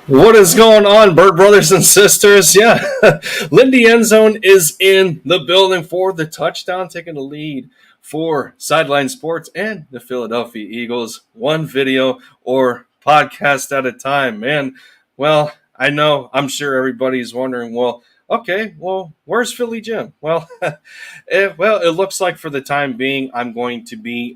What is going on, Bird brothers and sisters? Yeah, Lindy Endzone is in the building for the touchdown, taking the lead for Sideline Sports and the Philadelphia Eagles, one video or podcast at a time. Man, well, I'm sure everybody's wondering, okay, where's Philly Jim? Well, it looks like for the time being, I'm going to be,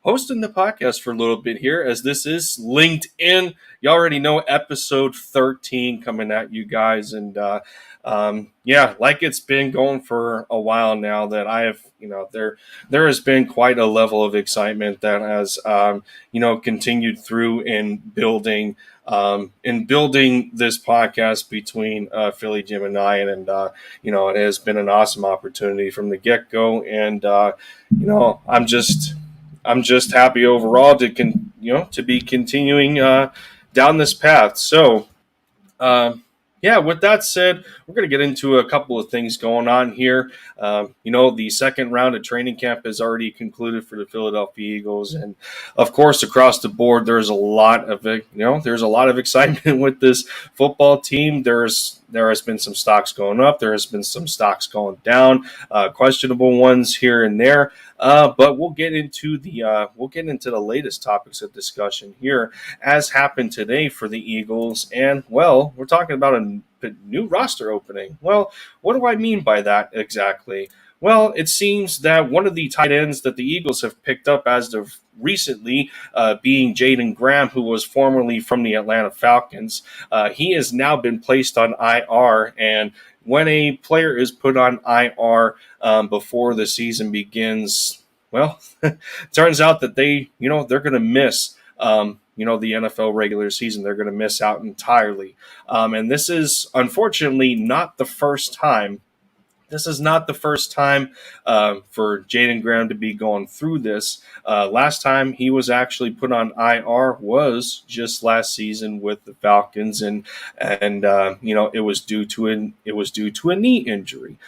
hosting the podcast for a little bit here, as this is Linked In. You already know episode 13 coming at you guys. And like it's been going for a while now that I have, there has been quite a level of excitement that has, continued through in building this podcast between Philly Jim and I. And it has been an awesome opportunity from the get-go. And, I'm just happy overall to be continuing down this path. So, with that said, we're going to get into a couple of things going on here. The second round of training camp has already concluded for the Philadelphia Eagles, and of course, across the board, there's a lot of excitement with this football team. There has been some stocks going up. There has been some stocks going down, questionable ones here and there. But we'll get into the latest topics of discussion here, as happened today for the Eagles. And we're talking about a new roster opening. Well, what do I mean by that exactly? Well, it seems that one of the tight ends that the Eagles have picked up as of recently, being Jaden Graham, who was formerly from the Atlanta Falcons, he has now been placed on IR. And when a player is put on IR before the season begins, turns out that they're going to miss the NFL regular season. They're going to miss out entirely. And this is unfortunately not the first time. This is not the first time for Jaden Graham to be going through this. Last time he was actually put on IR was just last season with the Falcons, and it was due to a knee injury.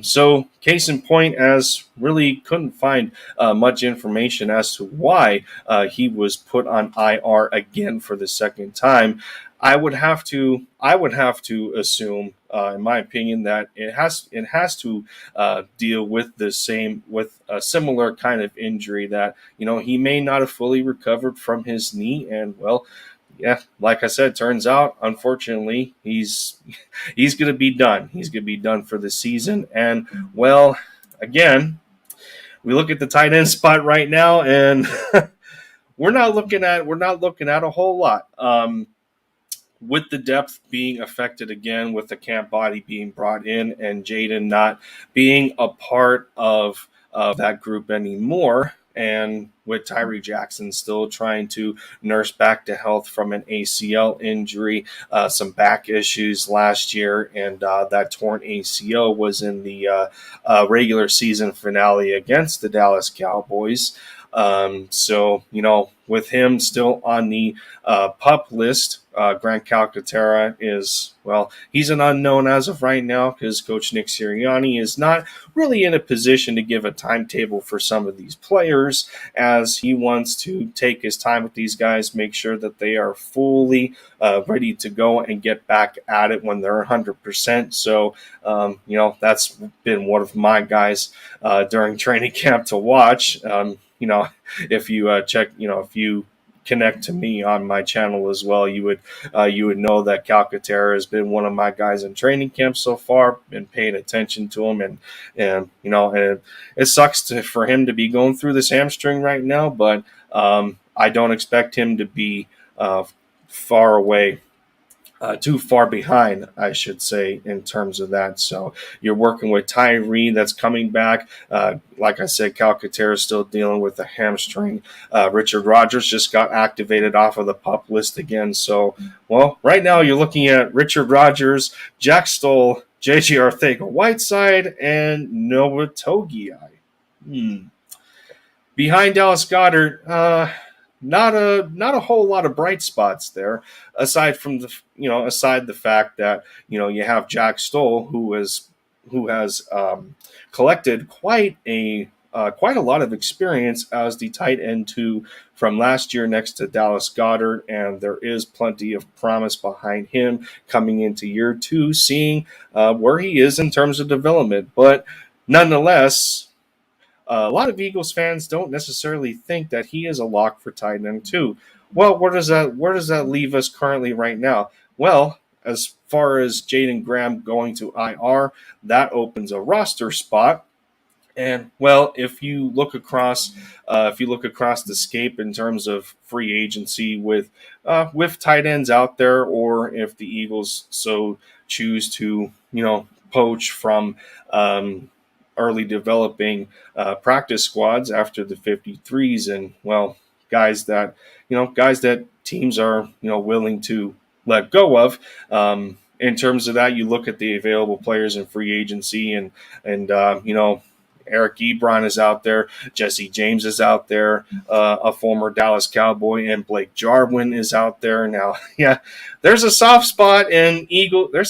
So case in point, as really couldn't find much information as to why he was put on IR again for the second time. I would have to assume, in my opinion, that it has to deal with a similar kind of injury that he may not have fully recovered from his knee. And like I said, turns out, unfortunately, he's going to be done. He's going to be done for the season. And again, we look at the tight end spot right now, and we're not looking at a whole lot. With the depth being affected again, with the camp body being brought in, and Jaden not being a part of that group anymore, and with Tyree Jackson still trying to nurse back to health from an ACL injury, some back issues last year, and that torn ACL was in the regular season finale against the Dallas Cowboys. With him still on the PUP list, Grant Calcaterra he's an unknown as of right now, because Coach Nick Sirianni is not really in a position to give a timetable for some of these players, as he wants to take his time with these guys, make sure that they are fully ready to go and get back at it when they're 100%. So, that's been one of my guys during training camp to watch. If you check, if you connect to me on my channel as well, you would know that Calcaterra has been one of my guys in training camp so far. Been paying attention to him, and it sucks for him to be going through this hamstring right now, but I don't expect him to be far away. Too far behind, I should say, in terms of that. So you're working with Tyree, that's coming back. Like I said, Calcaterra is still dealing with the hamstring. Richard Rodgers just got activated off of the PUP list again. So, right now you're looking at Richard Rodgers, Jack Stoll, J.J. Arcega-Whiteside, and Noah Togiai. Behind Dallas Goedert, not a whole lot of bright spots there, aside the fact that you have Jack Stoll, who has collected quite a quite a lot of experience as the tight end 2 from last year next to Dallas Goedert, and there is plenty of promise behind him coming into year 2, seeing where he is in terms of development. But nonetheless, a lot of Eagles fans don't necessarily think that he is a lock for tight end 2. Well, where does that leave us currently right now? Well, as far as Jaden Graham going to IR, that opens a roster spot. And well, if you look across the scape in terms of free agency with tight ends out there, or if the Eagles so choose to poach from early developing practice squads after the 53s, and well, guys that teams are willing to let go of. In terms of that, you look at the available players in free agency, and Eric Ebron is out there. Jesse James is out there. A former Dallas Cowboy, and Blake Jarwin is out there now. Yeah, there's a soft spot in Eagles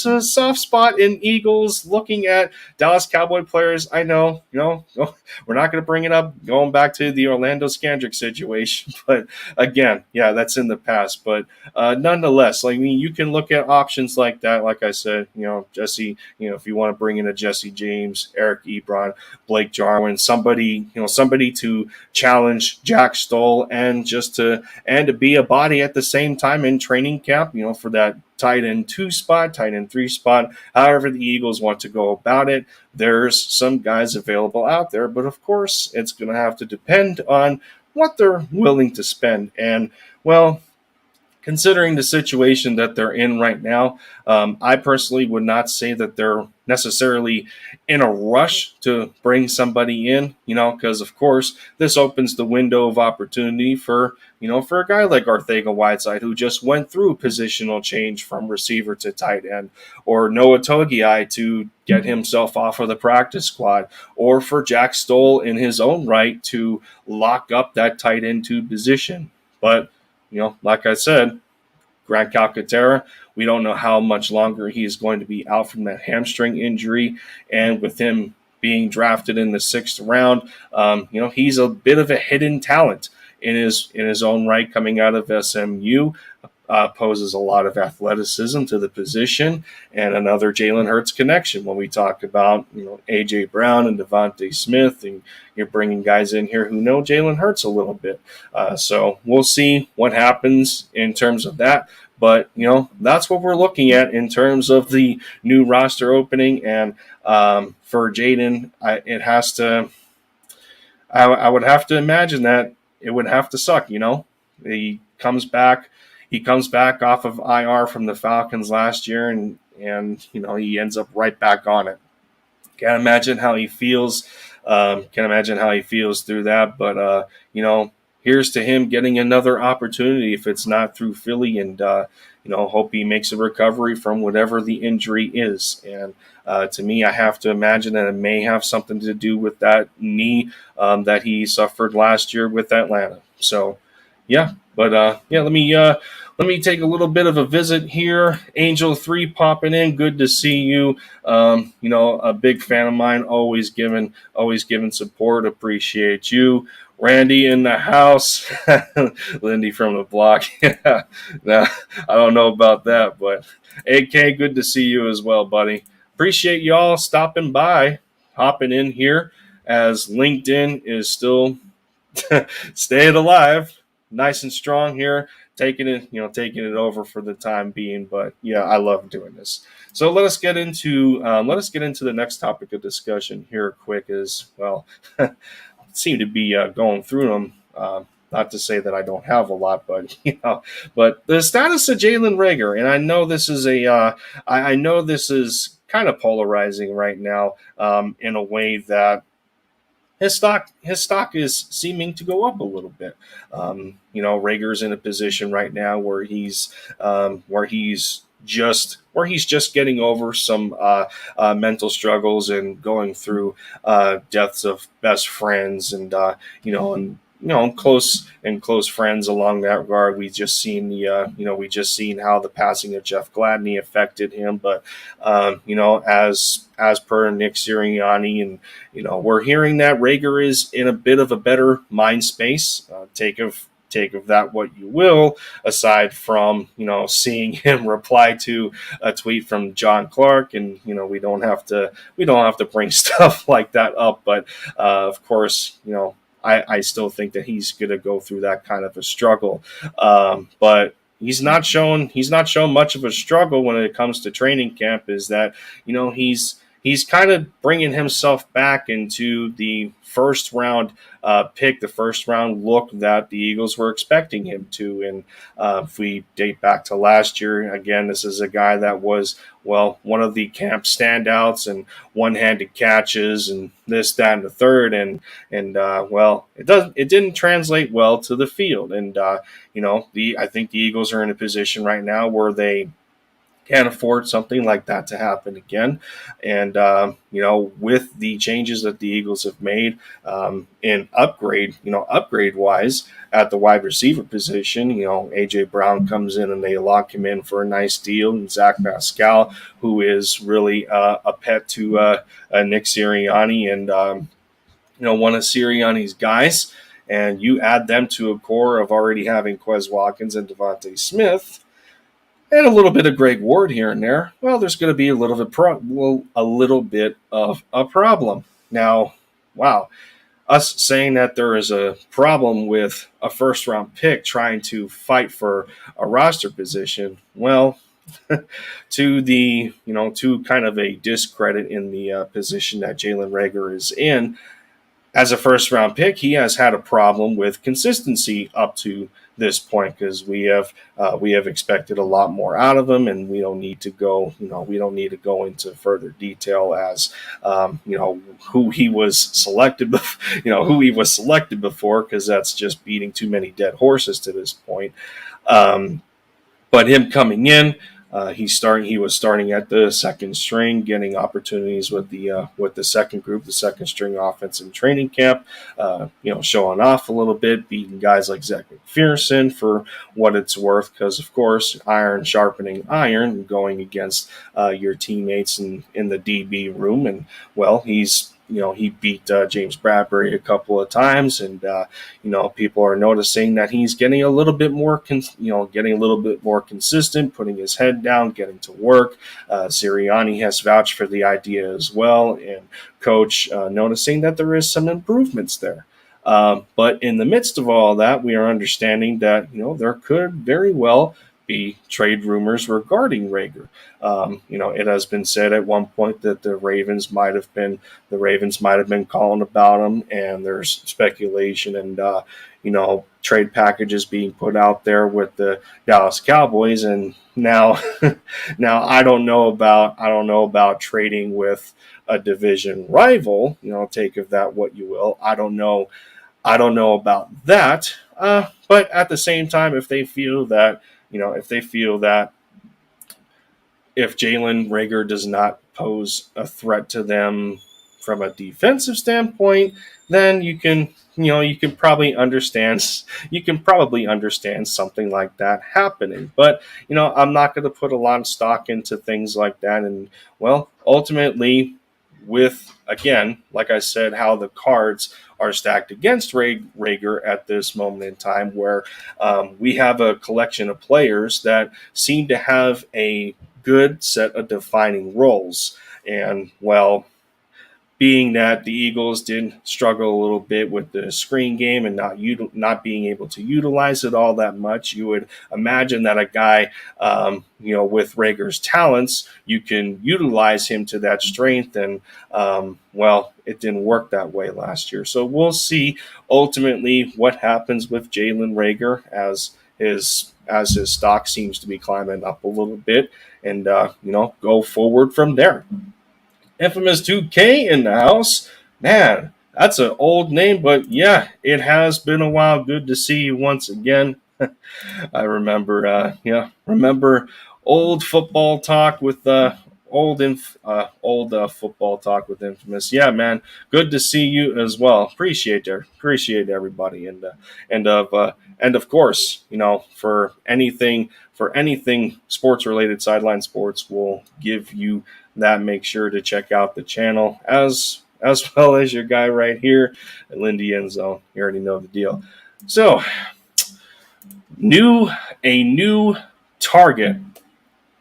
looking at Dallas Cowboy players. I know, we're not going to bring it up going back to the Orlando Scandrick situation, but again, yeah, that's in the past. But nonetheless, you can look at options like that. Like I said, Jesse, if you want to bring in a Jesse James, Eric Ebron, Blake Jarwin, somebody to challenge Jack Stoll, and to be a body at the same time in training camp, for that tight end 2 spot, tight end 3 spot, however the Eagles want to go about it. There's some guys available out there, but of course it's going to have to depend on what they're willing to spend. And well, considering the situation that they're in right now, I personally would not say that they're necessarily in a rush to bring somebody in, because of course this opens the window of opportunity for a guy like Arcega-Whiteside, who just went through positional change from receiver to tight end, or Noah Togiai to get himself off of the practice squad, or for Jack Stoll in his own right to lock up that tight end 2 position. But like I said, Grant Calcaterra, we don't know how much longer he is going to be out from that hamstring injury. And with him being drafted in the 6th round, he's a bit of a hidden talent in his own right, coming out of SMU. Poses a lot of athleticism to the position, and another Jalen Hurts connection when we talk about A.J. Brown and Devontae Smith, and you're bringing guys in here who know Jalen Hurts a little bit. So we'll see what happens in terms of that. But, that's what we're looking at in terms of the new roster opening. And for Jaden, I would have to imagine that it would have to suck. He comes back off of IR from the Falcons last year, and he ends up right back on it. Can't imagine how he feels. Through that. But here's to him getting another opportunity, if it's not through Philly, and hope he makes a recovery from whatever the injury is. And to me, I have to imagine that it may have something to do with that knee that he suffered last year with Atlanta. So, yeah. But let me take a little bit of a visit here. Angel 3 popping in. Good to see you. A big fan of mine. Always giving support. Appreciate you. Randy in the house. Lindy from the block. Yeah. Nah, I don't know about that, but AK, good to see you as well, buddy. Appreciate y'all stopping by, hopping in here as LinkedIn is still staying alive. Nice and strong here, taking it over for the time being. But yeah, I love doing this. So let us get into the next topic of discussion here quick as well. Seem to be going through them. Not to say that I don't have a lot, but but the status of Jalen Reagor, and I know this is kind of polarizing right now, in a way that his stock is seeming to go up a little bit. Reagor's in a position right now where he's just getting over some mental struggles and going through deaths of best friends, and close friends along that regard. We just seen we just seen how the passing of Jeff Gladney affected him. But as per Nick Sirianni, and we're hearing that Rager is in a bit of a better mind space. Take of that what you will, aside from seeing him reply to a tweet from John Clark, and we don't have to bring stuff like that up, but of course I still think that he's going to go through that kind of a struggle, but he's not shown much of a struggle when it comes to training camp. Is that he's kind of bringing himself back into the first round pick, the first round look that the Eagles were expecting him to. And if we date back to last year, again, this is a guy that was, one of the camp standouts and one-handed catches and this, that, and the third. And it didn't translate well to the field. And, I think the Eagles are in a position right now where they can't afford something like that to happen again. And, with the changes that the Eagles have made in upgrade-wise at the wide receiver position, A.J. Brown comes in and they lock him in for a nice deal. And Zach Pascal, who is really a pet to Nick Sirianni and, one of Sirianni's guys, and you add them to a core of already having Quez Watkins and Devontae Smith, and a little bit of Greg Ward here and there, well, there's going to be a little bit of a problem. Now, wow, us saying that there is a problem with a first-round pick trying to fight for a roster position, well, to kind of a discredit in the position that Jalen Reagor is in, as a first-round pick, he has had a problem with consistency up to this point, because we have expected a lot more out of him, and we don't need to go into further detail as who he was selected before, because that's just beating too many dead horses to this point. But him coming in, he was starting at the second string, getting opportunities with the second group, the second string offense in training camp, showing off a little bit, beating guys like Zach McPherson for what it's worth, because of course iron sharpening iron, going against your teammates in the DB room. And he beat James Bradbury a couple of times, and people are noticing that he's getting a little bit more consistent, putting his head down, getting to work. Sirianni has vouched for the idea as well, and coach noticing that there is some improvements there. But in the midst of all that, we are understanding that there could very well be trade rumors regarding Reagor. It has been said at one point that the Ravens might have been calling about him, and there's speculation and trade packages being put out there with the Dallas Cowboys. And now I don't know about trading with a division rival. Take of that what you will. I don't know about that. But at the same time, if they feel that if Jalen Reagor does not pose a threat to them from a defensive standpoint, then you can probably understand something like that happening. But I'm not going to put a lot of stock into things like that. And ultimately, with, again, like I said, how the cards are stacked against Reagor at this moment in time, where we have a collection of players that seem to have a good set of defining roles. And, being that the Eagles did struggle a little bit with the screen game and not being able to utilize it all that much, you would imagine that a guy, with Reagor's talents, you can utilize him to that strength. And, it didn't work that way last year. So we'll see ultimately what happens with Jalen Reagor as his stock seems to be climbing up a little bit, and, go forward from there. Infamous 2K in the house. Man, that's an old name, but yeah, it has been a while. Good to see you once again. I remember old football talk with old football talk with Infamous. Yeah, man, good to see you as well. Appreciate everybody, and of course, for anything sports related, Sideline Sports will give you that. Make sure to check out the channel as well as your guy right here, Lindy Endzone. You already know the deal. So, a new target,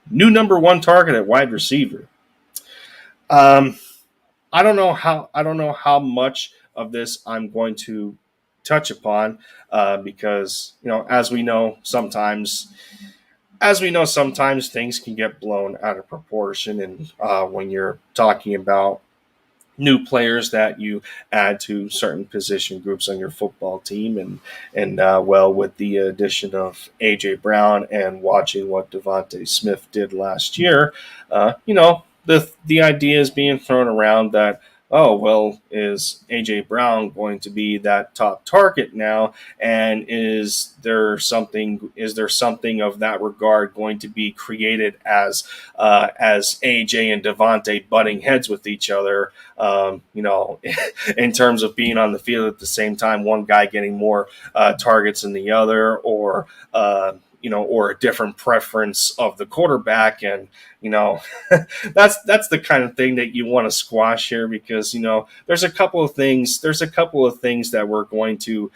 new number one target at wide receiver. I don't know how much of this I'm going to touch upon because sometimes things can get blown out of proportion, and when you're talking about new players that you add to certain position groups on your football team, and with the addition of AJ Brown and watching what Devontae Smith did last year, the idea is being thrown around that, oh, well, is AJ Brown going to be that top target now, and is there something of that regard going to be created as AJ and Devontae butting heads with each other, in terms of being on the field at the same time, one guy getting more targets than the other, or a different preference of the quarterback. And that's the kind of thing that you want to squash here, because there's a couple of things that we're going to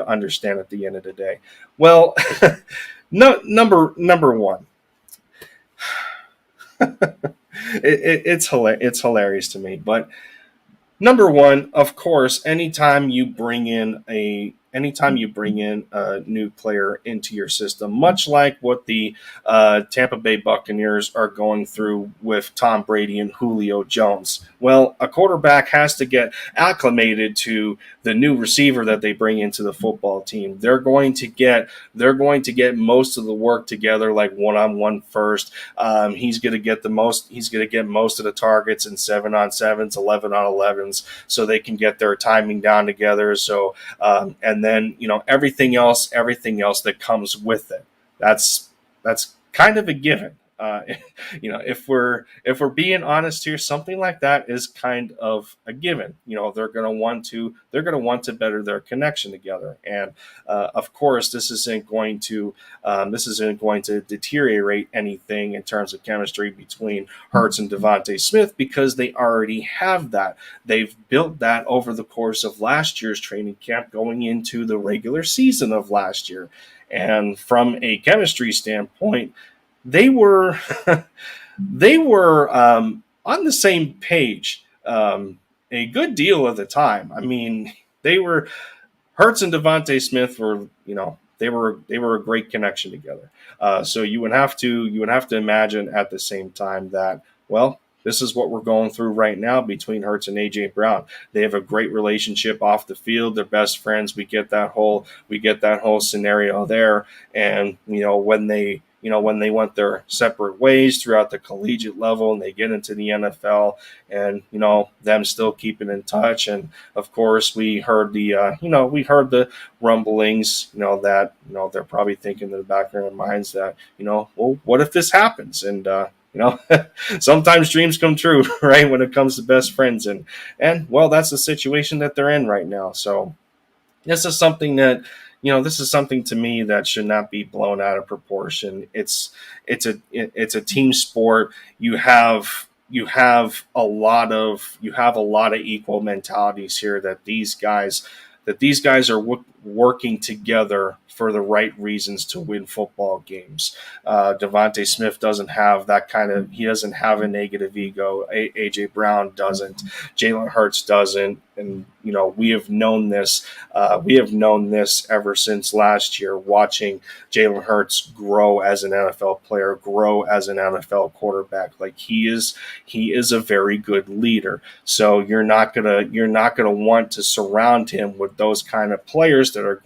understand at the end of the day. Well, no, number one. It's hilarious to me, but number one, of course, anytime you bring in a new player into your system, much like what the Tampa Bay Buccaneers are going through with Tom Brady and Julio Jones, well, a quarterback has to get acclimated to the new receiver that they bring into the football team. They're going to get most of the work together, like one-on-one first. He's going to get most of the targets in 7-on-7s, 11-on-11s, so they can get their timing down together. So and then everything else that comes with it. That's kind of a given. If we're being honest here, something like that is kind of a given. They're going to want to better their connection together, and of course, this isn't going to deteriorate anything in terms of chemistry between Hurts and Devontae Smith, because they already have that. They've built that over the course of last year's training camp, going into the regular season of last year, and from a chemistry standpoint, they were on the same page a good deal of the time. I mean, Hurts and Devontae Smith were they were a great connection together. So you would have to imagine at the same time that, well, this is what we're going through right now between Hurts and AJ Brown. They have a great relationship off the field. They're best friends. We get that whole scenario there. And when they went their separate ways throughout the collegiate level, and they get into the NFL, and them still keeping in touch. And of course, we heard the rumblings, that they're probably thinking in the back of their minds that well, what if this happens? And sometimes dreams come true, right? When it comes to best friends, and well, that's the situation that they're in right now. So this is something to me that should not be blown out of proportion. It's a team sport. You have a lot of equal mentalities here, that these guys are working together for the right reasons to win football games. Devontae Smith doesn't have a negative ego. AJ Brown doesn't. Jalen Hurts doesn't. And we have known this. Ever since last year, watching Jalen Hurts grow as an NFL player, grow as an NFL quarterback. Like, he is a very good leader. So you're not gonna want to surround him with those kind of players that are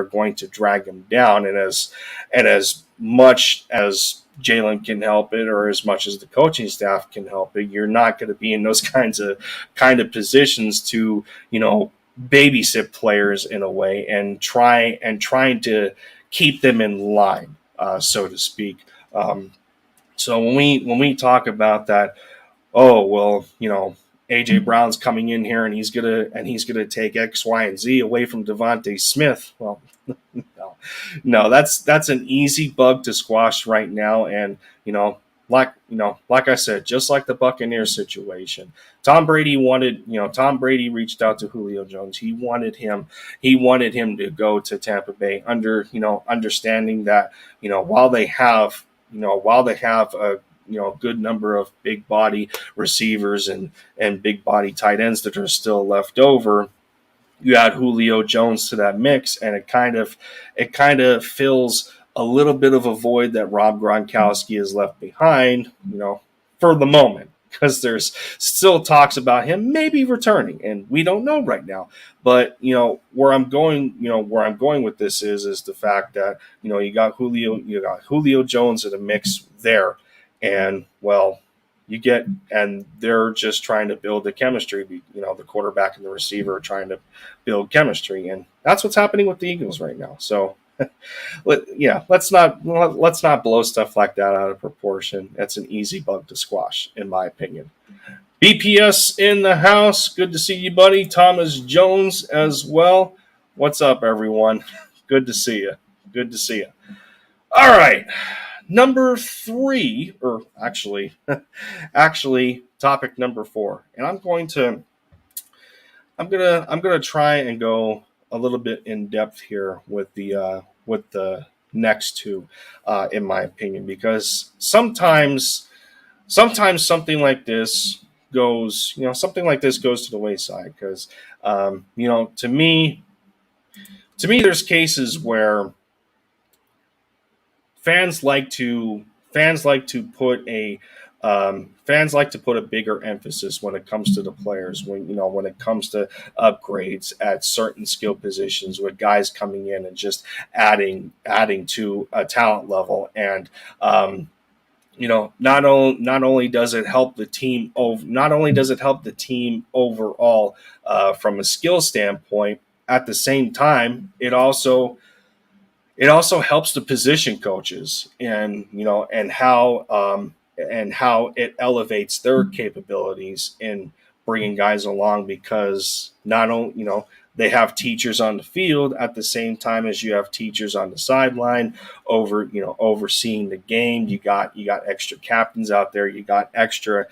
going to drag him down. And as much as Jalen can help it, or as much as the coaching staff can help it, you're not going to be in those kind of positions to babysit players in a way, and trying to keep them in line, so to speak. So when we talk about that, oh well, AJ Brown's coming in here and he's gonna take X, Y, and Z away from Devontae Smith. Well, no, no, that's an easy bug to squash right now, and like I said, just like the Buccaneers situation, Tom Brady reached out to Julio Jones. He wanted him to go to Tampa Bay understanding that while they have a good number of big body receivers and big body tight ends that are still left over, you add Julio Jones to that mix, and it kind of fills a little bit of a void that Rob Gronkowski has left behind, for the moment, because there's still talks about him maybe returning, and we don't know right now. But where I'm going with this is the fact that you got Julio Jones in the mix there, and well, and they're just trying to build the chemistry. The quarterback and the receiver are trying to build chemistry, and that's what's happening with the Eagles right now. So, let's not blow stuff like that out of proportion. That's an easy bug to squash, in my opinion. BPS in the house. Good to see you, buddy. Thomas Jones as well. What's up, everyone? Good to see you. Good to see you. All right. Number 3, or actually, topic number 4, and I'm gonna try and go a little bit in depth here with the next two, in my opinion, because sometimes something like this goes to the wayside, because to me there's cases where fans like to put a bigger emphasis when it comes to the players, when it comes to upgrades at certain skill positions, with guys coming in and just adding to a talent level. And not only does it help the team overall, from a skill standpoint, at the same time it also helps the position coaches, and how it elevates their capabilities in bringing guys along, because not only they have teachers on the field at the same time as you have teachers on the sideline overseeing the game. You got extra captains out there. You got extra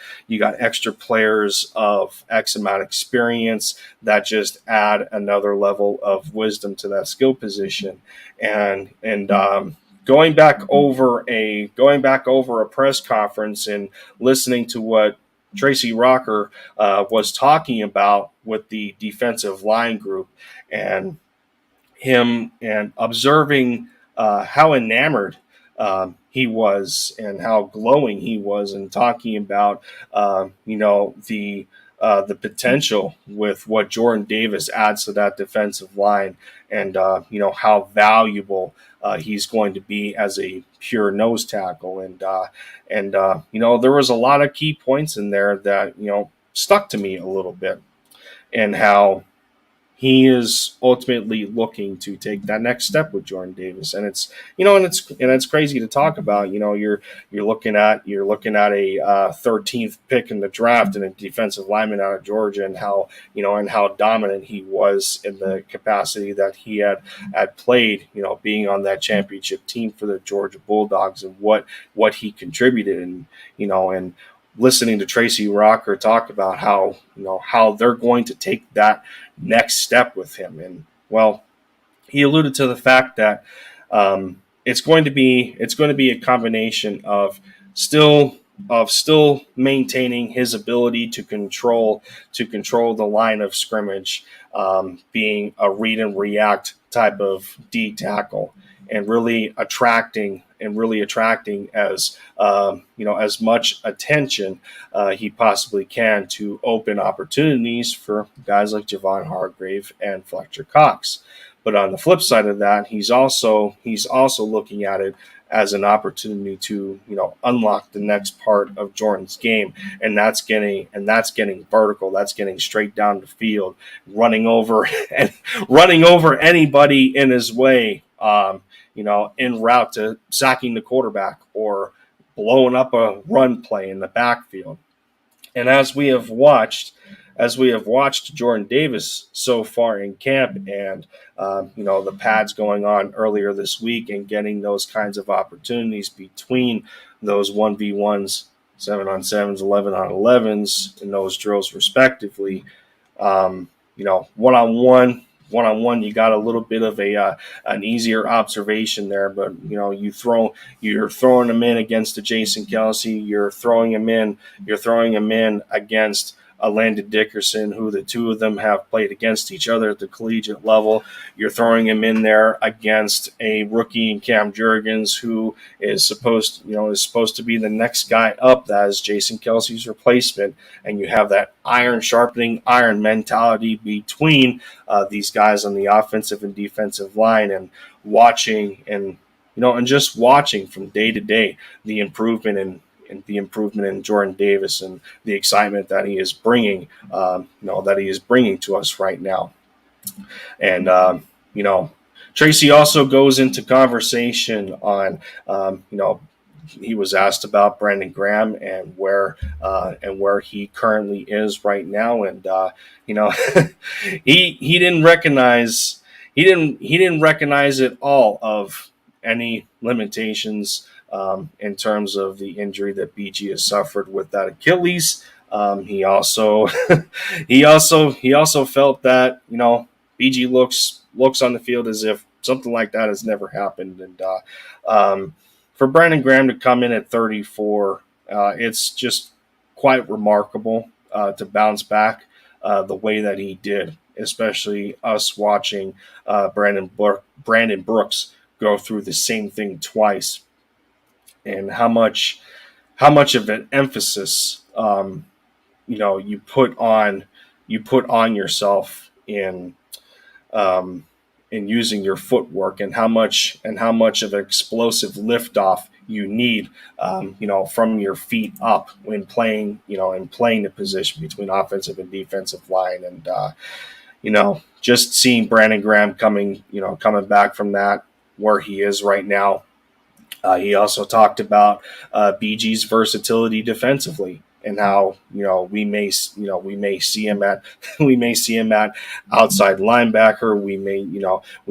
players of X amount of experience that just add another level of wisdom to that skill position. And going back over a press conference and listening to what Tracy Rocker was talking about with the defensive line group, and him and observing how enamored he was and how glowing he was, and talking about the potential with what Jordan Davis adds to that defensive line, and how valuable he's going to be as a pure nose tackle. And there was a lot of key points in there that stuck to me a little bit, and how he is ultimately looking to take that next step with Jordan Davis. And it's crazy to talk about. You're looking at a 13th pick in the draft and a defensive lineman out of Georgia, and how dominant he was in the capacity that he had played, being on that championship team for the Georgia Bulldogs, and what he contributed. And listening to Tracy Rocker talk about how they're going to take that next step with him. And well, he alluded to the fact that it's going to be a combination of still maintaining his ability to control the line of scrimmage, being a read and react type of D tackle, and really attracting as much attention he possibly can to open opportunities for guys like Javon Hargrave and Fletcher Cox. But on the flip side of that, he's also looking at it as an opportunity to unlock the next part of Jordan's game, and that's getting vertical. That's getting straight down the field, running over anybody in his way, en route to sacking the quarterback, or blowing up a run play in the backfield. And as we have watched Jordan Davis so far in camp, and the pads going on earlier this week, and getting those kinds of opportunities between those 1v1s, 7-on-7s, 11-on-11s, in those drills respectively. One-on-one, you got a little bit of an easier observation there, but you're throwing him in against a Jason Kelsey, you're throwing him in against a Landon Dickerson, who the two of them have played against each other at the collegiate level. You're throwing him in there against a rookie in Cam Jurgens, who is supposed to be the next guy up. That is Jason Kelsey's replacement, and you have that iron sharpening iron mentality between these guys on the offensive and defensive line, and watching just watching from day to day the improvement in Jordan Davis, and the excitement that he is bringing, to us right now. And Tracy also goes into conversation on, he was asked about Brandon Graham and where he currently is right now, and he didn't recognize at all of any limitations in terms of the injury that BG has suffered with that Achilles. He also felt that BG looks on the field as if something like that has never happened, and for Brandon Graham to come in at 34, it's just quite remarkable to bounce back the way that he did, especially us watching Brandon Brooks go through the same thing twice, and how much of an emphasis you put on yourself in using your footwork, and how much of an explosive liftoff you need from your feet up when playing the position between offensive and defensive line. And just seeing Brandon Graham coming back from that, where he is right now. He also talked about BG's versatility defensively, and how we may see him at outside linebacker. We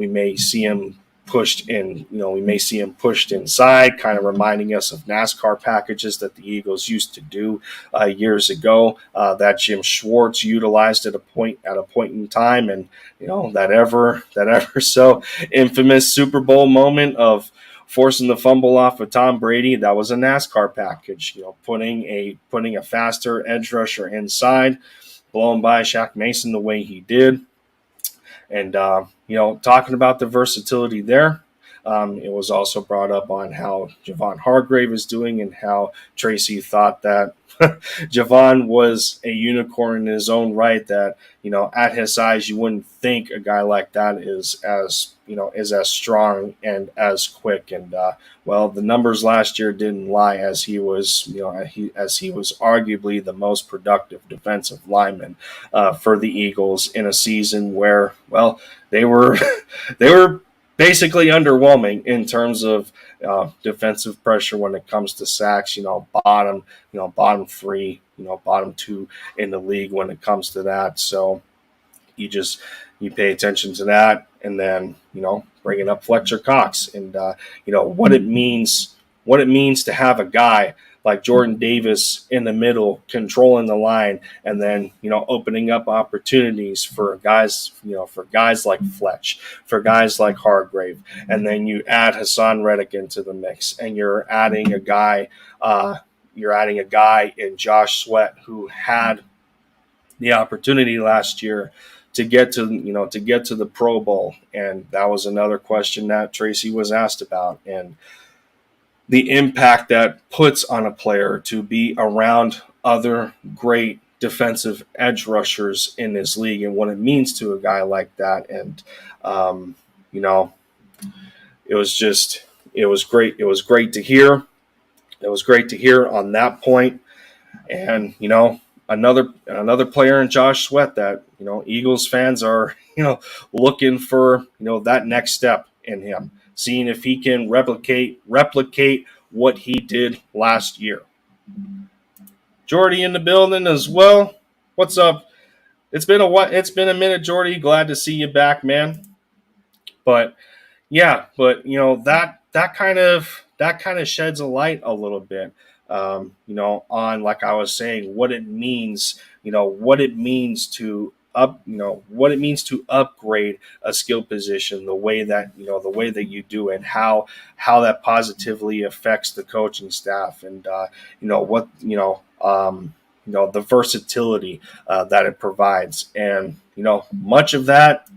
may see him pushed in. We may see him pushed inside, kind of reminding us of NASCAR packages that the Eagles used to do years ago. That Jim Schwartz utilized at a point in time, and that ever so infamous Super Bowl moment of forcing the fumble off of Tom Brady. That was a NASCAR package, putting a faster edge rusher inside, blowing by Shaq Mason the way he did. And, talking about the versatility there, it was also brought up on how Javon Hargrave is doing, and how Tracy thought that Javon was a unicorn in his own right, that, at his size, you wouldn't think a guy like that is as strong and as quick. And, the numbers last year didn't lie, as he was arguably the most productive defensive lineman for the Eagles in a season where, they were basically underwhelming in terms of defensive pressure when it comes to sacks. Bottom 3, bottom 2 in the league when it comes to that. So you pay attention to that, and then bringing up Fletcher Cox, and what it means to have a guy like Jordan Davis in the middle, controlling the line, and then opening up opportunities for guys like Fletch, for guys like Hargrave, and then you add Hassan Reddick into the mix, and you're adding a guy in Josh Sweat, who had the opportunity last year to get to the Pro Bowl. And that was another question that Tracy was asked about, and the impact that puts on a player to be around other great defensive edge rushers in this league, and what it means to a guy like that. And it was great. It was great to hear. It was great to hear on that point. And another player in Josh Sweat that Eagles fans are looking for that next step in him, seeing if he can replicate what he did last year. Jordy in the building as well. What's up? It's been a minute, Jordy. Glad to see you back, man. But yeah, but that kind of sheds a light a little bit, on, like I was saying, what it means, what it means to upgrade a skill position, the way that you do it, how that positively affects the coaching staff, and the versatility that it provides, and much of that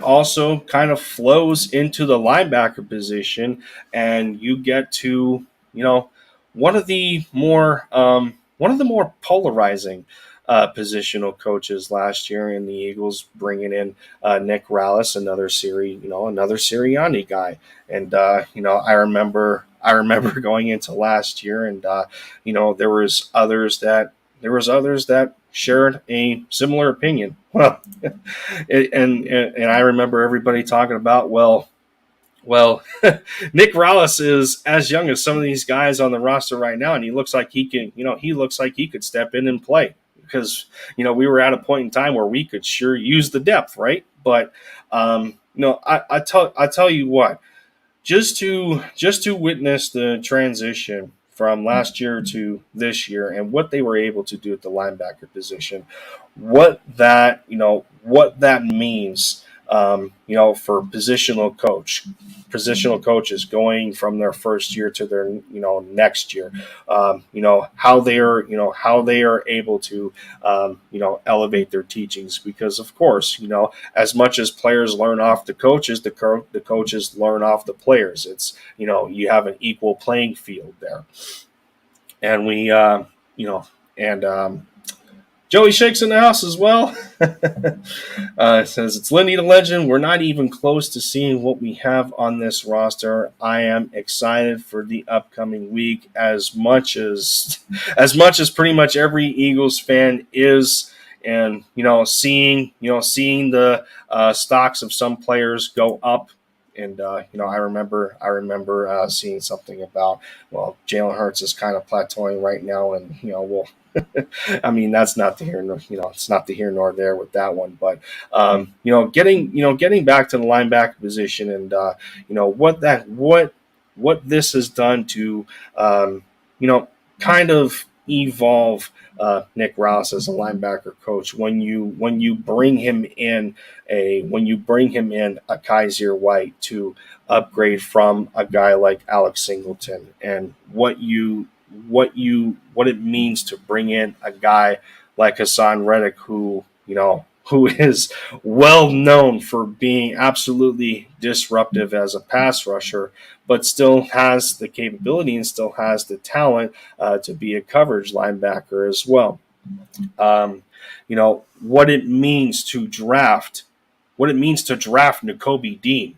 also kind of flows into the linebacker position, and you get to, one of the more polarizing positional coaches last year in the Eagles, bringing in Nick Rallis, another Sirianni guy, and I remember going into last year, and there was others that shared a similar opinion. Well, and I remember everybody talking about, well, Nick Rallis is as young as some of these guys on the roster right now, and he looks like he could step in and play, because we were at a point in time where we could sure use the depth, right? But I tell you what, just to witness the transition from last year to this year, and what they were able to do at the linebacker position, what that means, for positional coaches going from their first year to their next year, how they are able to elevate their teachings, because of course, as much as players learn off the coaches, the coaches learn off the players. It's you have an equal playing field there, and Joey Shakes in the house as well. Says, it's Lindy the Legend. We're not even close to seeing what we have on this roster. I am excited for the upcoming week as much as pretty much every Eagles fan is. And seeing the stocks of some players go up. And I remember seeing something about, well, Jalen Hurts is kind of plateauing right now, and I mean, that's not the here, it's not the here nor there with that one. But getting back to the linebacker position, and what this has done to kind of evolve Nick Ross as a linebacker coach, when you bring him in a Kaiser White to upgrade from a guy like Alex Singleton, and what it means to bring in a guy like Hassan Reddick, who is well known for being absolutely disruptive as a pass rusher, but still has the capability and still has the talent to be a coverage linebacker as well. What it means to draft Nakobe Dean,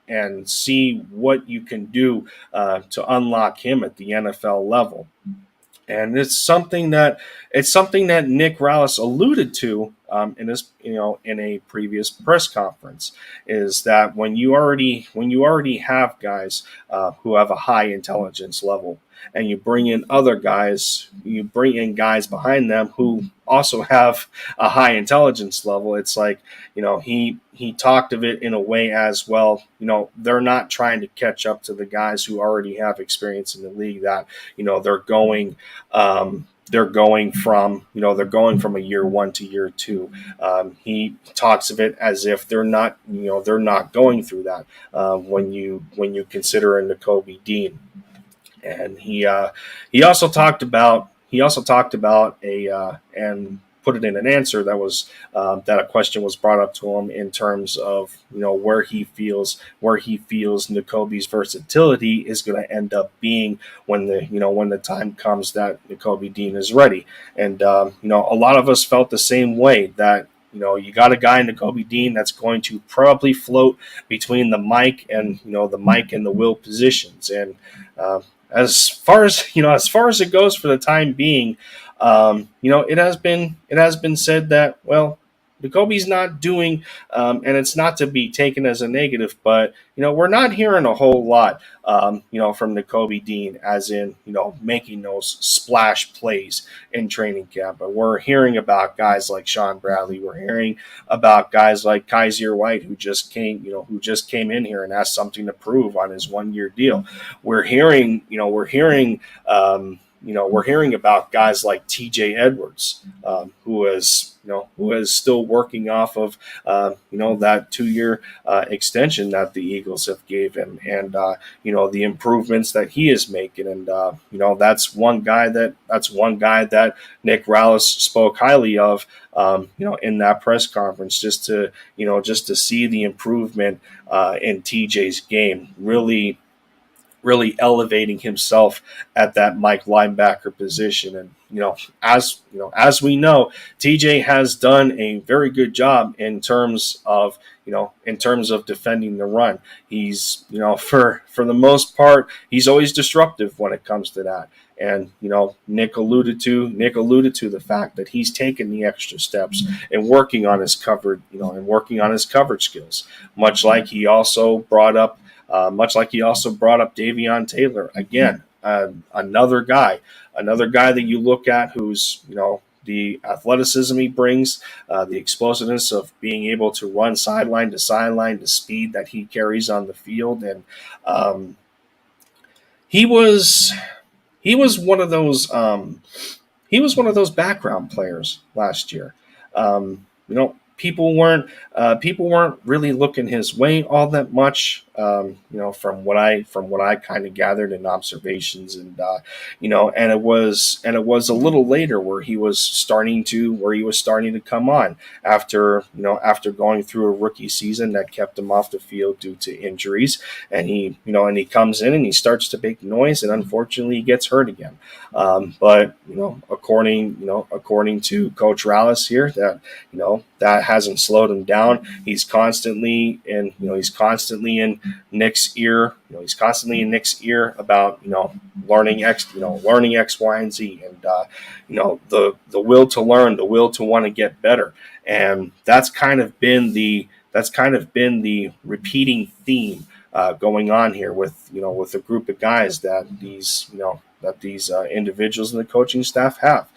and see what you can do to unlock him at the NFL level. And it's something that Nick Rallis alluded to in a previous press conference, is that when you already have guys who have a high intelligence level, and you bring in guys behind them who also have a high intelligence level, it's like, he talked of it in a way as well. They're not trying to catch up to the guys who already have experience in the league, that they're going from a year one to year two. He talks of it as if they're not going through that when you consider a Nakobe Dean. And he also talked about and put it in an answer that was that a question was brought up to him in terms of where he feels Nakobe's versatility is going to end up being when the time comes that Nakobe Dean is ready. And a lot of us felt the same way, that you got a guy in Nakobe Dean that's going to probably float between the Mike and the Will positions. And as far as it goes for the time being, it has been said that, well, Jacoby's not doing, and it's not to be taken as a negative, but we're not hearing a whole lot, from Jacoby Dean, as in making those splash plays in training camp. But we're hearing about guys like Sean Bradley. We're hearing about guys like Kaiser White, who just came in here and has something to prove on his 1-year deal. We're hearing we're hearing about guys like T.J. Edwards, who is still working off of that 2-year extension that the Eagles have gave him, and the improvements that he is making, and that's one guy that Nick Rallis spoke highly of, in that press conference, just to see the improvement in TJ's game, really elevating himself at that Mike linebacker position. And as we know, TJ has done a very good job in terms of defending the run. He's for the most part, he's always disruptive when it comes to that. And Nick alluded to the fact that he's taken the extra steps and working on his coverage skills, much like he also brought up Davion Taylor. Again, another guy that you look at who's, the athleticism he brings, the explosiveness of being able to run sideline to sideline, the speed that he carries on the field. And he was one of those background players last year. People weren't really looking his way all that much, from what I kind of gathered in observations, and and it was a little later where he was starting to come on after going through a rookie season that kept him off the field due to injuries, and he comes in and he starts to make noise, and unfortunately he gets hurt again. But according to Coach Rallis here, that hasn't slowed him down. He's constantly in Nick's ear. He's constantly in Nick's ear about learning X, Y, and Z, and the will to learn, the will to want to get better, and that's kind of been the repeating theme going on here with a group of guys that these individuals in the coaching staff have,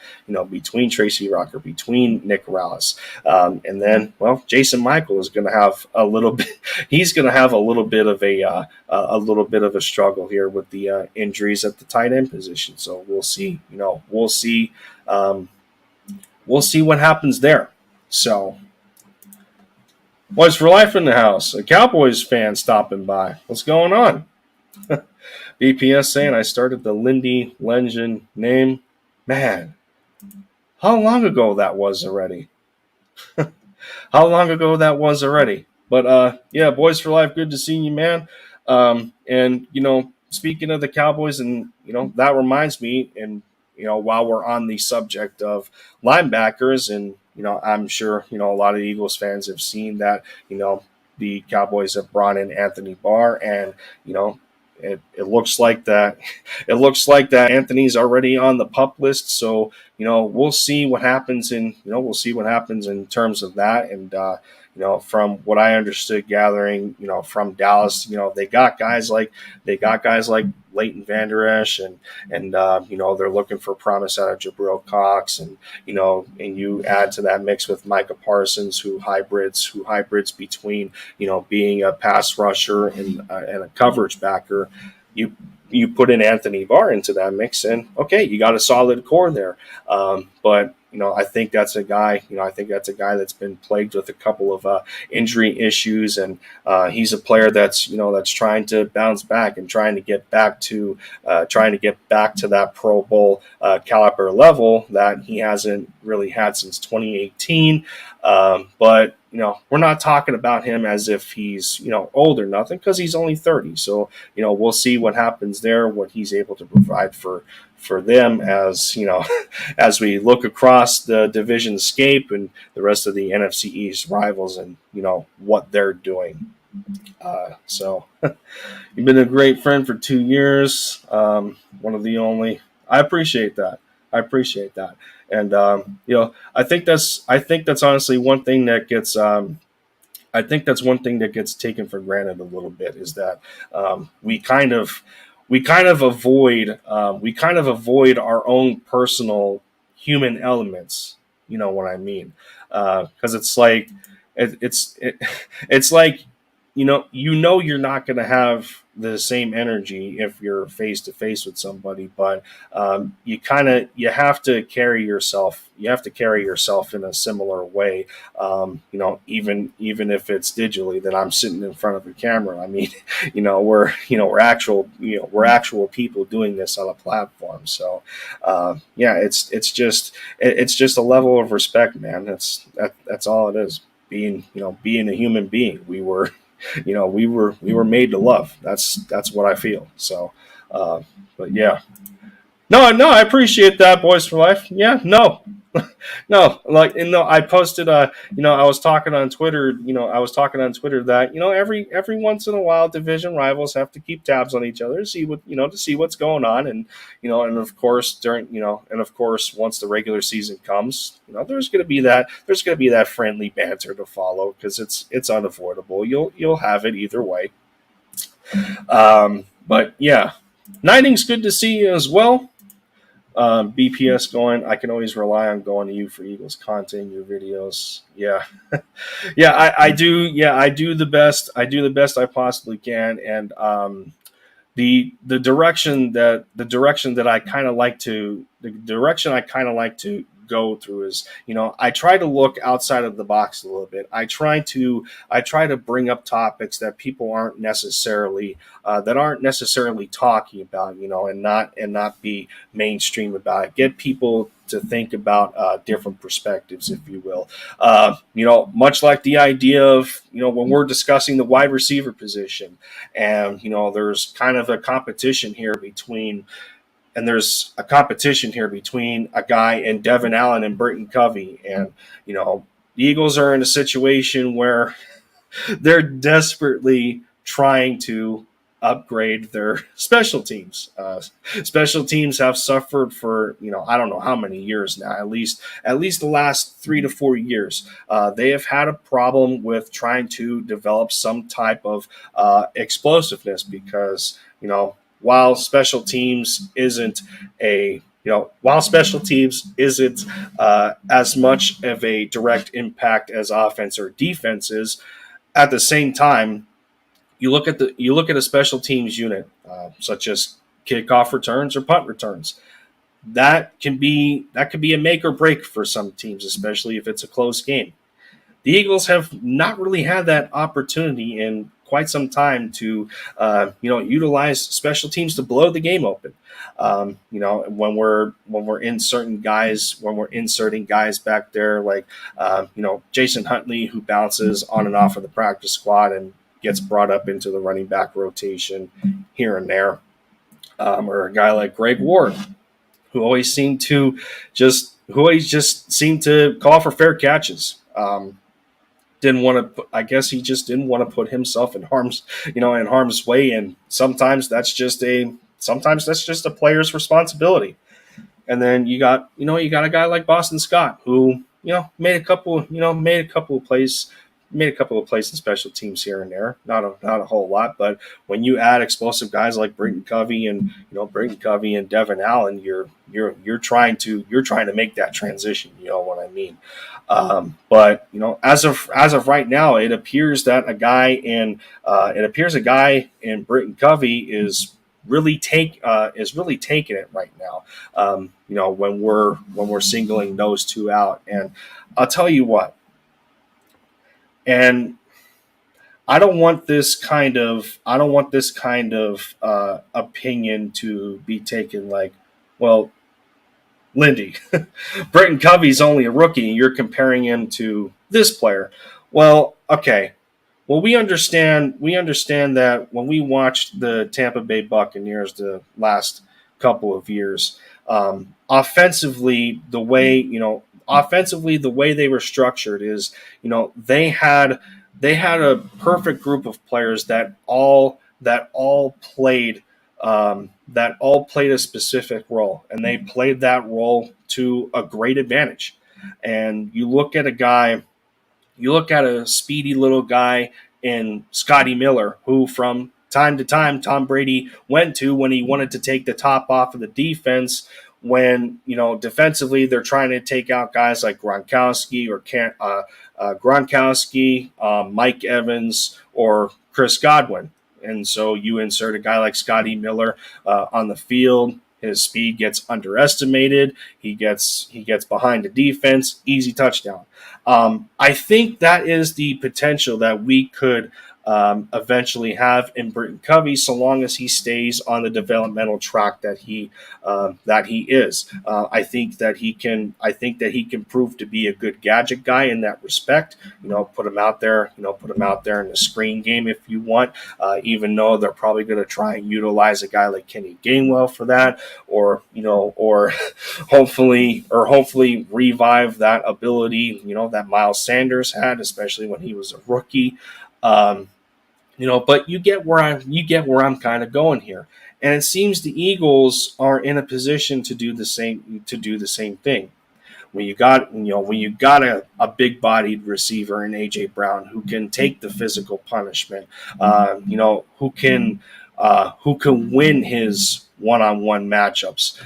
between Tracy Rocker, between Nick Rallis, and then, Jason Michael is going to have a little bit. He's going to have a little bit of a struggle here with the injuries at the tight end position. So we'll see. We'll see what happens there. So, Boys for Life in the house. A Cowboys fan stopping by. What's going on? BPS saying I started the Lindy Endzone name. Man, how long ago that was already? But Boys for Life, good to see you, man. And speaking of the Cowboys, and that reminds me, and while we're on the subject of linebackers, and I'm sure a lot of Eagles fans have seen that the Cowboys have brought in Anthony Barr, and it looks like that. It looks like that Anthony's already on the PUP list. So we'll see what happens in terms of that. And from what I understood, gathering from Dallas, they got guys like Leighton Vander Esch, and they're looking for promise out of Jabril Cox, and and you add to that mix with Micah Parsons, who hybrids between being a pass rusher and a coverage backer. You put in Anthony Barr into that mix, and okay, you got a solid core there. But I think that's a guy. That's been plagued with a couple of injury issues, and he's a player that's trying to bounce back and trying to get back to that Pro Bowl caliber level that he hasn't really had since 2018. But we're not talking about him as if he's old or nothing, because he's only 30. So we'll see what happens there, what he's able to provide for them as as we look across the division scape and the rest of the NFC East rivals, and what they're doing. So you've been a great friend for 2 years. One of the only. I appreciate that. I appreciate that. And I think that's honestly one thing that gets. I think that's one thing that gets taken for granted a little bit is that we kind of avoid our own personal human elements. You know what I mean? Because it's like it's like you're not going to have the same energy if you're face to face with somebody, but you have to carry yourself. You have to carry yourself in a similar way. Even if it's digitally, that I'm sitting in front of a camera. I mean, we're actual people doing this on a platform. So it's just a level of respect, man. That's all it is. Being a human being. We were made to love. That's what I feel. So, but yeah, no, I appreciate that, Boys for Life. Yeah, no, no, I posted, I was talking on Twitter, that, every once in a while, division rivals have to keep tabs on each other, to see what's going on. And, and of course, once the regular season comes, there's going to be that friendly banter to follow because it's unavoidable. You'll have it either way. But yeah, Nining's good to see you as well. BPS going, I can always rely on going to you for Eagles content, your videos. Yeah. Yeah, I do. Yeah, I do the best. I do the best I possibly can. And the direction that I kind of like to go through is, I try to look outside of the box a little bit. I try to bring up topics that people aren't necessarily talking about, and not be mainstream about it. Get people to think about different perspectives, if you will. Much like the idea of, when we're discussing the wide receiver position, and there's kind of a competition here between a guy and Devin Allen and Britton Covey. And, the Eagles are in a situation where they're desperately trying to upgrade their special teams. Special teams have suffered for, I don't know how many years now, at least the last 3 to 4 years. They have had a problem with trying to develop some type of explosiveness because, while special teams isn't as much of a direct impact as offense or defense is, at the same time, you look at a special teams unit such as kickoff returns or punt returns. That can be a make or break for some teams, especially if it's a close game. The Eagles have not really had that opportunity in quite some time to, utilize special teams to blow the game open. When we're inserting guys back there, like, Jason Huntley, who bounces on and off of the practice squad and gets brought up into the running back rotation here and there, or a guy like Greg Ward, who always just seemed to call for fair catches. I guess he just didn't want to put himself in harm's way, and sometimes that's just a player's responsibility. And then you got a guy like Boston Scott, who made a couple of plays in special teams here and there, not a whole lot, but when you add explosive guys like Britton Covey and Devin Allen, you're trying to make that transition. You know what I mean? But as of right now, it appears that a guy in Britton Covey is really taking it right now. When we're singling those two out, and I'll tell you what. And I don't want this kind of opinion to be taken like, well, Lindy, Britton Covey's only a rookie, and you're comparing him to this player. Well, okay. Well, we understand that when we watched the Tampa Bay Buccaneers the last couple of years, offensively, the way they were structured is, they had a perfect group of players that all played that all played a specific role, and they played that role to a great advantage. And you look at a speedy little guy in Scotty Miller, who from time to time Tom Brady went to when he wanted to take the top off of the defense. When defensively they're trying to take out guys like Gronkowski or Mike Evans, or Chris Godwin, and so you insert a guy like Scotty Miller on the field. His speed gets underestimated. He gets behind the defense. Easy touchdown. I think that is the potential that we could eventually have in Britton Covey, so long as he stays on the developmental track that he is. I think that he can. I think that he can prove to be a good gadget guy in that respect. Put him out there. Put him out there in the screen game if you want. Even though they're probably going to try and utilize a guy like Kenny Gainwell for that, or hopefully revive that ability that Miles Sanders had, especially when he was a rookie. But you get where I'm kind of going here, and it seems the Eagles are in a position to do the same thing. When you got a big-bodied receiver in A.J. Brown who can take the physical punishment, who can win his one-on-one matchups,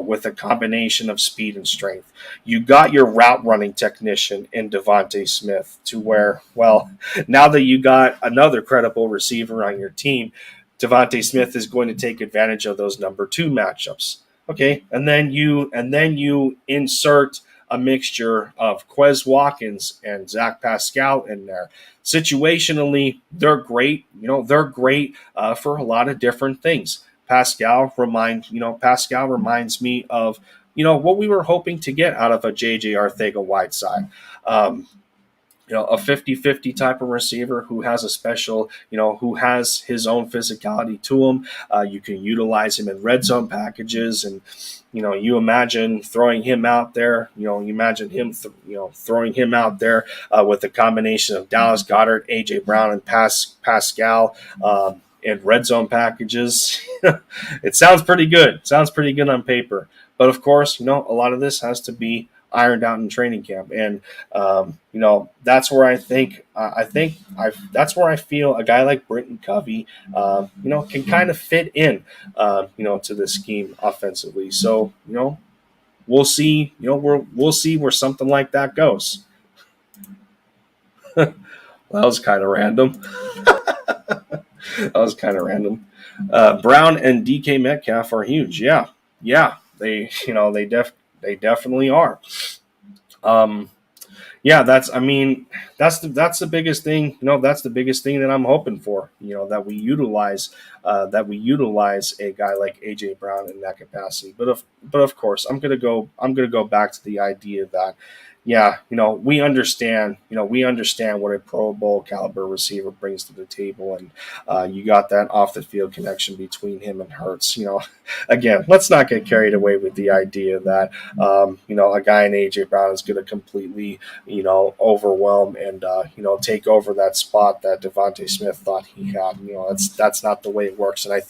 with a combination of speed and strength. You got your route running technician in Devontae Smith, to where, well, now that you got another credible receiver on your team, Devontae Smith is going to take advantage of those number 2 matchups. Okay, and then you insert a mixture of Quez Watkins and Zach Pascal in there. Situationally, they're great. They're great for a lot of different things. Pascal reminds me of what we were hoping to get out of a JJ Arcega-Whiteside. A 50-50 type of receiver who has a special, who has his own physicality to him. You can utilize him in red zone packages, and you imagine throwing him out there. Throwing him out there with a combination of Dallas Goedert, AJ Brown, and Pascal in red zone packages. It sounds pretty good. Sounds pretty good on paper, but of course, a lot of this has to be ironed out in training camp, and that's where that's where I feel a guy like Britton Covey, can kind of fit in, to the scheme offensively. So we'll see. We'll see where something like that goes. That was kind of random. Brown and DK Metcalf are huge. Yeah. They definitely are. That's the biggest thing. That's the biggest thing that I'm hoping for. That we utilize a guy like AJ Brown in that capacity. But of course, I'm gonna go back to the idea that, we understand what a Pro Bowl caliber receiver brings to the table, and you got that off the field connection between him and Hurts. Again, let's not get carried away with the idea that a guy in AJ Brown is going to completely overwhelm and take over that spot that Devontae Smith thought he had. That's not the way it works, and I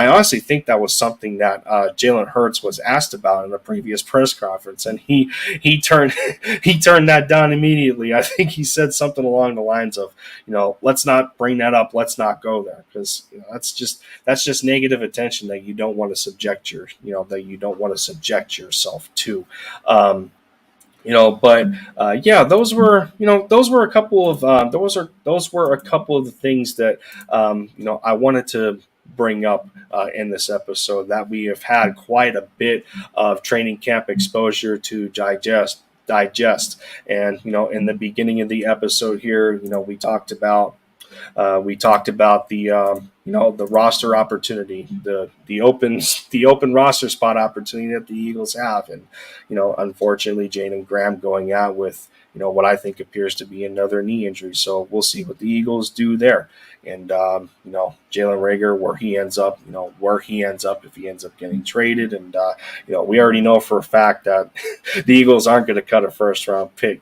honestly think that was something that Jalen Hurts was asked about in a previous press conference, and he turned that down immediately. I think he said something along the lines of, let's not bring that up. Let's not go there, because that's just negative attention that you don't want to subject yourself to. Those were a couple of the things that I wanted to bring up in this episode, that we have had quite a bit of training camp exposure to digest. And in the beginning of the episode here, we talked about the roster opportunity, the open roster spot opportunity that the Eagles have, and unfortunately Jalen Graham going out with what I think appears to be another knee injury. So we'll see what the Eagles do there, and Jalen Reagor, where he ends up if he ends up getting traded, and we already know for a fact that the Eagles aren't going to cut a first round pick.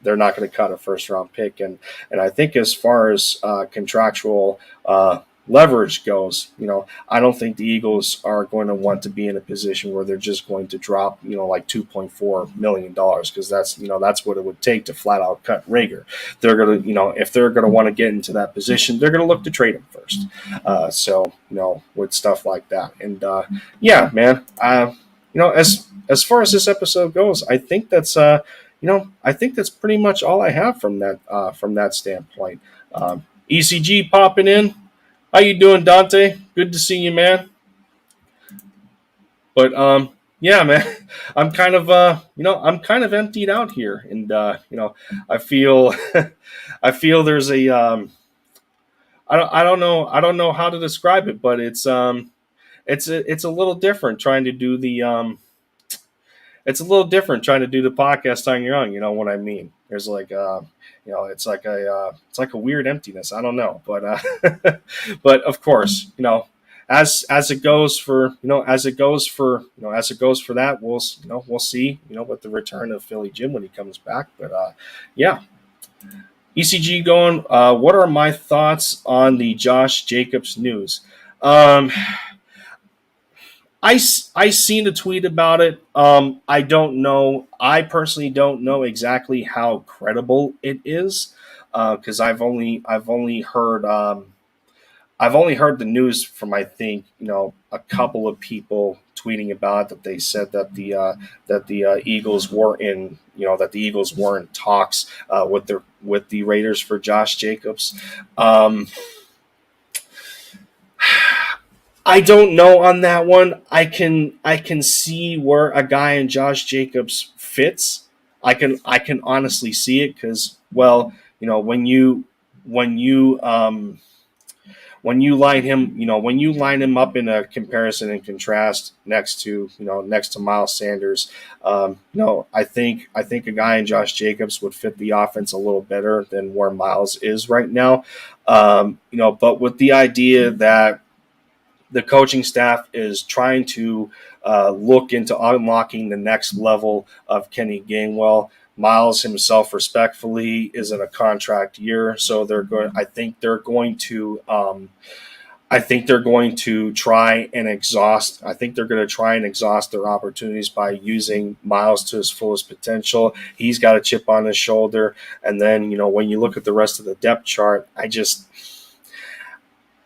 They're not going to cut a first-round pick, and I think as far as contractual leverage goes, I don't think the Eagles are going to want to be in a position where they're just going to drop, like $2.4 million, because that's what it would take to flat out cut Rager. They're gonna, if they're gonna want to get into that position, they're gonna look to trade him first. With stuff like that, and yeah, man, as far as this episode goes, I think that's pretty much all I have from that standpoint. ECG popping in. How you doing, Dante? Good to see you, man. But yeah, man, I'm kind of emptied out here, and I feel I feel there's a I don't know how to describe it, but it's a little different trying to do the it's a little different trying to do the podcast on your own. You know what I mean? There's like it's like a weird emptiness. I don't know, but but of course, as it goes for that, we'll see with the return of Philly Jim when he comes back. But yeah, ECG going. What are my thoughts on the Josh Jacobs news? I seen a tweet about it. I don't know. I personally don't know exactly how credible it is, because I've only heard the news from, I think, a couple of people tweeting about it, that they said that the Eagles were in talks with the Raiders for Josh Jacobs. I don't know on that one. I can see where a guy in Josh Jacobs fits. I can honestly see it, because, well, when you line him up in a comparison and contrast next to Miles Sanders, I think a guy in Josh Jacobs would fit the offense a little better than where Miles is right now. But with the idea that the coaching staff is trying to look into unlocking the next level of Kenny Gainwell. Miles himself, respectfully, is in a contract year, so I think they're going to try and exhaust. I think they're going to try and exhaust their opportunities by using Miles to his fullest potential. He's got a chip on his shoulder, and then when you look at the rest of the depth chart,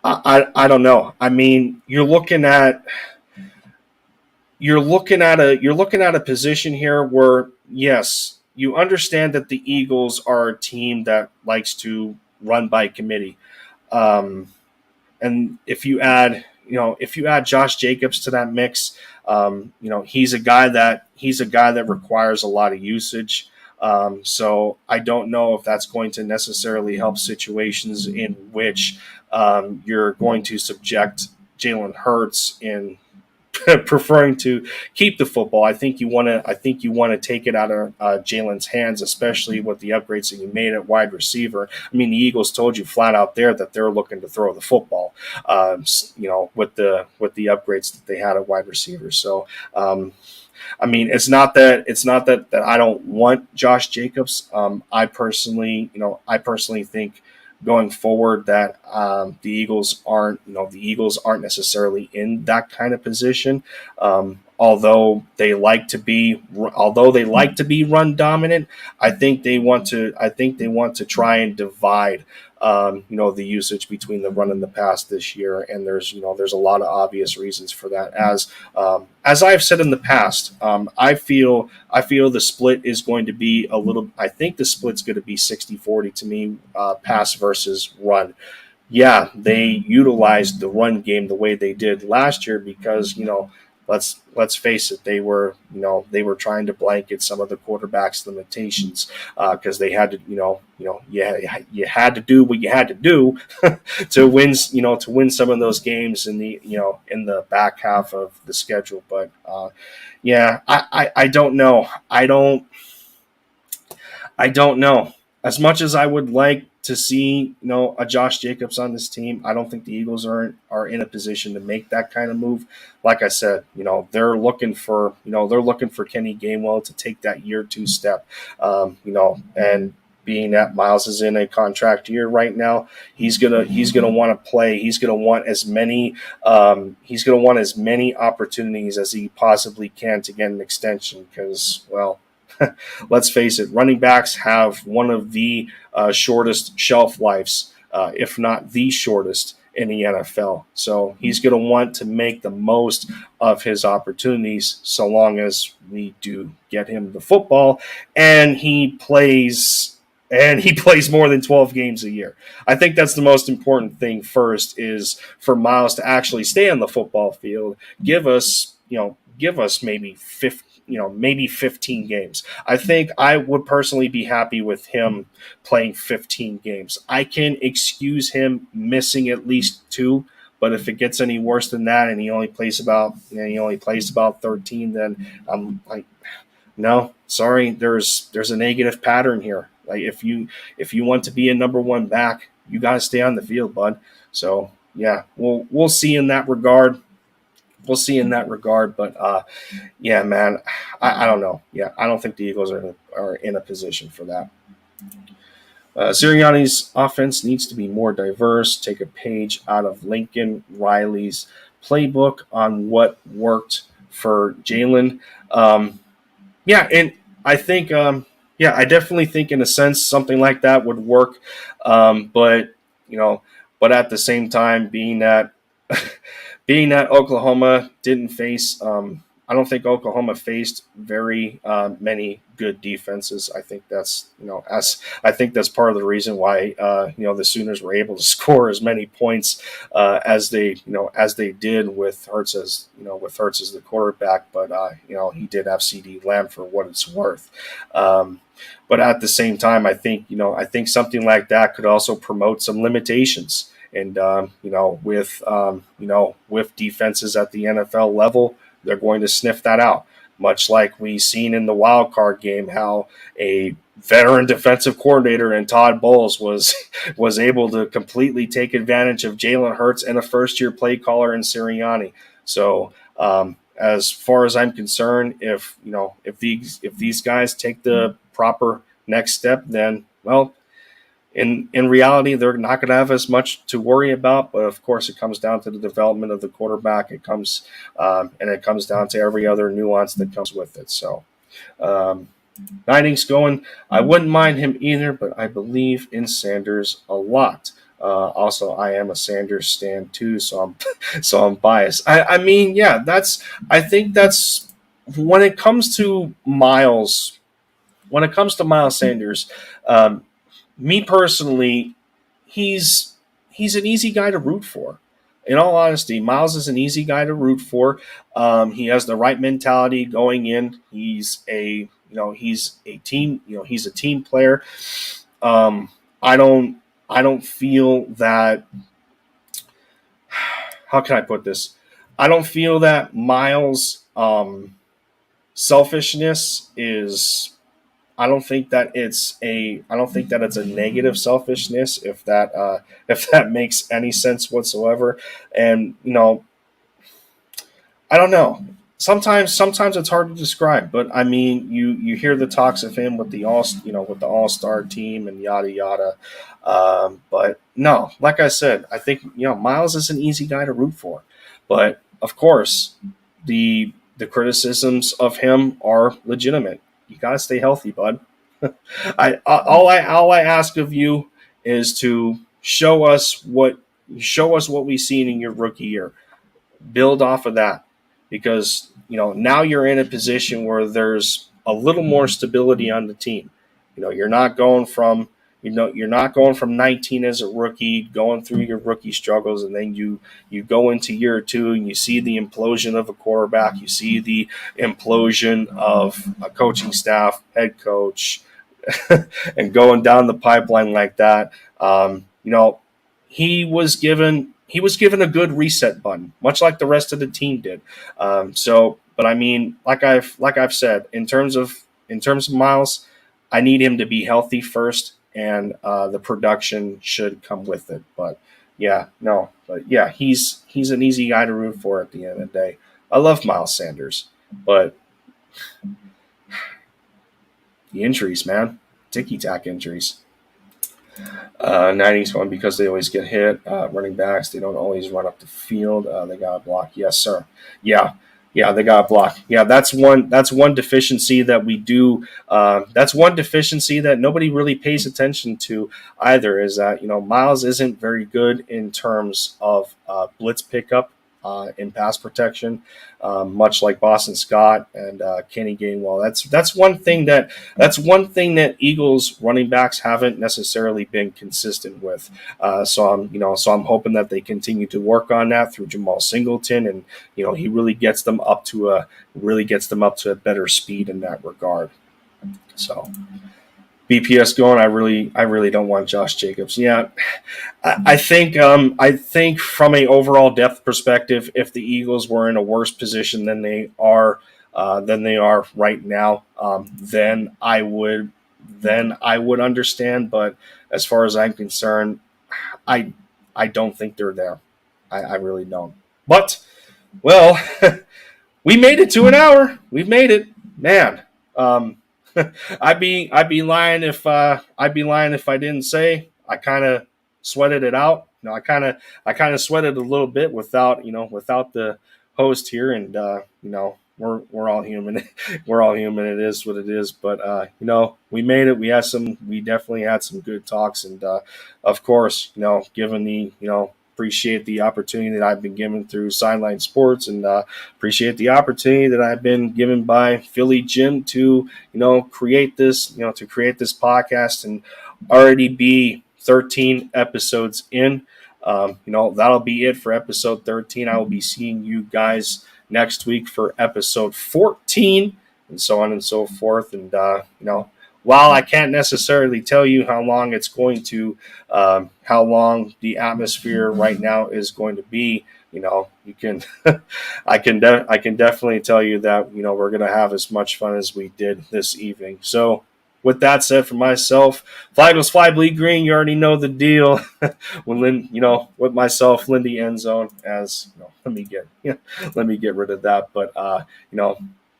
I don't know. I mean, you're looking at a position here where, yes, you understand that the Eagles are a team that likes to run by committee, and if you add Josh Jacobs to that mix, he's a guy that requires a lot of usage. So I don't know if that's going to necessarily help situations in which you're going to subject Jalen Hurts in preferring to keep the football. I think you want to take it out of Jalen's hands, especially with the upgrades that you made at wide receiver. I mean, the Eagles told you flat out there that they're looking to throw the football. With the upgrades that they had at wide receiver. So. I mean, it's not that I don't want Josh Jacobs. I personally think going forward that the Eagles aren't necessarily in that kind of position. Although they like to be run dominant, I think they want to try and divide the usage between the run and the pass this year, and there's a lot of obvious reasons for that. As I've said in the past, I feel the split is going to be I think the split's going to be 60-40 to me, pass versus run. Yeah, they utilized the run game the way they did last year because let's face it, they were trying to blanket some of the quarterback's limitations because they had to you had to do what you had to do to win some of those games in the back half of the schedule. But I don't know. I don't know. As much as I would like to see, a Josh Jacobs on this team, I don't think the Eagles are in a position to make that kind of move. Like I said, they're looking for Kenny Gainwell to take that year 2 step, and being that Miles is in a contract year right now. He's gonna want to play. He's gonna want as many opportunities as he possibly can to get an extension. Because, well, let's face it, running backs have one of the shortest shelf lives, if not the shortest in the NFL. So he's going to want to make the most of his opportunities so long as we do get him the football and he plays more than 12 games a year. I think that's the most important thing first, is for Miles to actually stay on the football field, give us maybe 15 games. I think I would personally be happy with him playing 15 games. I can excuse him missing at least 2, but if it gets any worse than that and he only plays about 13, then I'm like, no, sorry, there's a negative pattern here. Like, if you want to be a number 1 back, you got to stay on the field, bud. So yeah, we'll see in that regard. But yeah, man, I don't know. Yeah, I don't think the Eagles are in a position for that. Sirianni's offense needs to be more diverse. Take a page out of Lincoln Riley's playbook on what worked for Jalen. Yeah, and I think, I definitely think in a sense something like that would work. But at the same time, being that Oklahoma didn't face, I don't think Oklahoma faced very many good defenses. I think that's part of the reason why the Sooners were able to score as many points as they did with Hurts as the quarterback. But he did have CD Lamb for what it's worth. But at the same time, I think something like that could also promote some limitations. And with defenses at the NFL level, they're going to sniff that out. Much like we seen in the wild card game, how a veteran defensive coordinator in Todd Bowles was able to completely take advantage of Jalen Hurts and a first-year play caller in Sirianni. So as far as I'm concerned, if these guys take the proper next step, then, well, in reality, they're not going to have as much to worry about. But of course, it comes down to the development of the quarterback. It comes down to every other nuance that comes with it. So, Niding's going. I wouldn't mind him either, but I believe in Sanders a lot. Also, I am a Sanders stan too, so I'm biased. I think that's when it comes to Miles. When it comes to Miles Sanders. Me personally, he's an easy guy to root for. In all honesty, Miles is an easy guy to root for. He has the right mentality going in. He's a team player. I don't feel that. How can I put this? I don't feel that Miles' selfishness is. I don't think that it's a negative selfishness, if that makes any sense whatsoever. And I don't know. Sometimes it's hard to describe, but I mean, you hear the talks of him with the All-Star team and yada yada. But no, like I said, I think Miles is an easy guy to root for. But of course, the criticisms of him are legitimate. You got to stay healthy, bud. All I ask of you is to show us what we've seen in your rookie year. Build off of that, because now you're in a position where there's a little more stability on the team. You're not going from 19 as a rookie, going through your rookie struggles, and then you go into year 2 and you see the implosion of a quarterback, you see the implosion of a coaching staff, head coach, and going down the pipeline like that. He was given a good reset button, much like the rest of the team did. But I mean, like I've said, in terms of Miles, I need him to be healthy first, and the production should come with it. But yeah, he's an easy guy to root for at the end of the day. I love Miles Sanders, but the injuries, man. ticky-tack injuries. 90s one because they always get hit. Running backs, they don't always run up the field. They got to block. Yes, sir. Yeah, they got to block. Yeah, that's one deficiency that we do. That's one deficiency that nobody really pays attention to either. Is that Miles isn't very good in terms of blitz pickup. In pass protection, much like Boston Scott and Kenny Gainwell. That's one thing that Eagles running backs haven't necessarily been consistent with. So I'm hoping that they continue to work on that through Jamal Singleton, and he really gets them up to a better speed in that regard. So. BPS going. I really don't want Josh Jacobs. Yeah, I think from a overall depth perspective, if the Eagles were in a worse position than they are right now, then I would understand. But as far as I'm concerned, I don't think they're there. I really don't. But well, we made it to an hour. We've made it, man. I'd be lying if I didn't say I kind of sweated it out. I kind of sweated a little bit without the host here, and we're all human. We're all human. It is what it is. But we made it. We definitely had some good talks, and of course, given the appreciate the opportunity that I've been given through Sideline Sports, and appreciate the opportunity that I've been given by Philly Jim to create this podcast and already be 13 episodes in. That'll be it for episode 13. I will be seeing you guys next week for episode 14, and so on and so forth. And while I can't necessarily tell you how long it's going to, how long the atmosphere right now is going to be, you can, I can definitely tell you that we're going to have as much fun as we did this evening. So, with that said, for myself, fly goes fly, bleed green. You already know the deal. With myself, Lindy Endzone. Let me get rid of that. But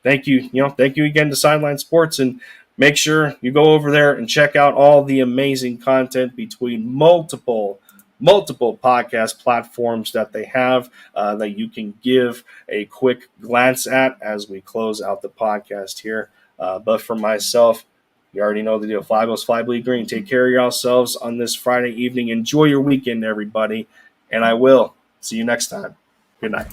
thank you again to Sideline Sports, and make sure you go over there and check out all the amazing content between multiple podcast platforms that they have that you can give a quick glance at as we close out the podcast here. But for myself, you already know the deal. Fly goes fly, bleed green. Take care of yourselves on this Friday evening. Enjoy your weekend, everybody. And I will see you next time. Good night.